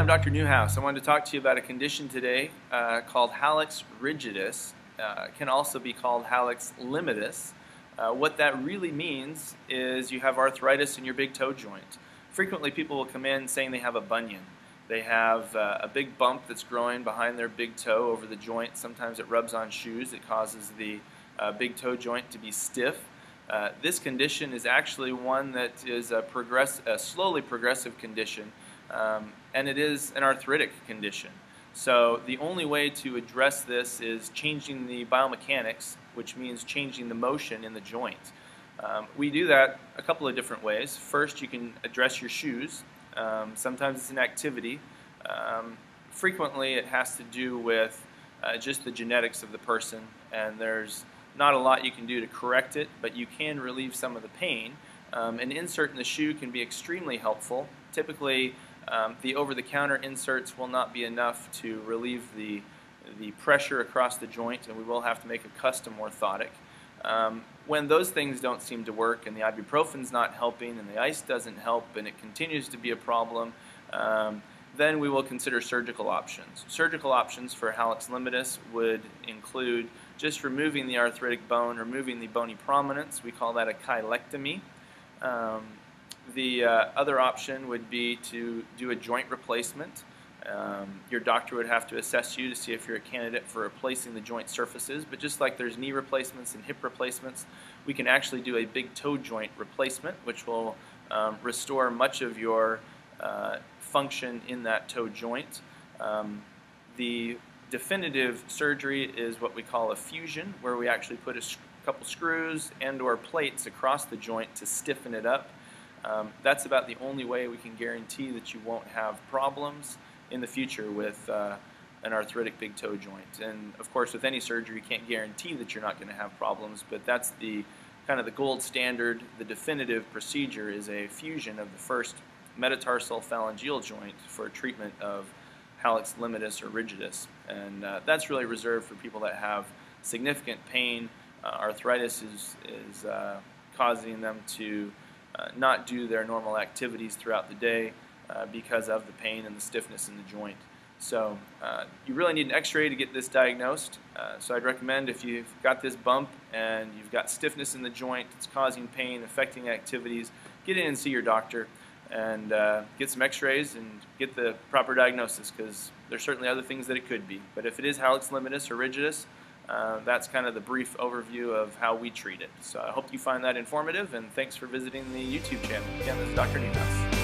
Dr. Neuhaus. I wanted to talk to you about a condition today called Hallux Rigidus. It can also be called Hallux Limitus. What that really means is you have arthritis in your big toe joint. Frequently people will come in saying they have a bunion. They have a big bump that's growing behind their big toe over the joint. Sometimes it rubs on shoes. It causes the big toe joint to be stiff. This condition is actually one that is a slowly progressive condition. And it is an arthritic condition. So the only way to address this is changing the biomechanics, which means changing the motion in the joint. We do that a couple of different ways. First, you can address your shoes. Sometimes it's an activity. Frequently it has to do with just the genetics of the person, and there's not a lot you can do to correct it, but you can relieve some of the pain. An insert in the shoe can be extremely helpful. Typically, the over-the-counter inserts will not be enough to relieve the pressure across the joint, and we will have to make a custom orthotic. When those things don't seem to work, and the ibuprofen's not helping, and the ice doesn't help, and it continues to be a problem, then we will consider surgical options. Surgical options for Hallux Limitus would include just removing the arthritic bone, removing the bony prominence. We call that a chylectomy. The other option would be to do a joint replacement. Your doctor would have to assess you to see if you're a candidate for replacing the joint surfaces, but just like there's knee replacements and hip replacements, we can actually do a big toe joint replacement, which will restore much of your function in that toe joint. The definitive surgery is what we call a fusion, where we actually put a couple screws and or plates across the joint to stiffen it up. That's about the only way we can guarantee that you won't have problems in the future with an arthritic big toe joint. And of course, with any surgery, you can't guarantee that you're not going to have problems, but that's the kind of the gold standard. The definitive procedure is a fusion of the first metatarsal phalangeal joint for treatment of Hallux Limitus or Rigidus. And that's really reserved for people that have significant pain. Arthritis is causing them to not do their normal activities throughout the day because of the pain and the stiffness in the joint. So you really need an x-ray to get this diagnosed. So I'd recommend, if you've got this bump and you've got stiffness in the joint, it's causing pain, affecting activities, get in and see your doctor and get some x-rays and get the proper diagnosis, because there's certainly other things that it could be. But if it is Hallux Limitus or Rigidus, that's kind of the brief overview of how we treat it. So I hope you find that informative, and thanks for visiting the YouTube channel. Again, this is Dr. Neuhaus.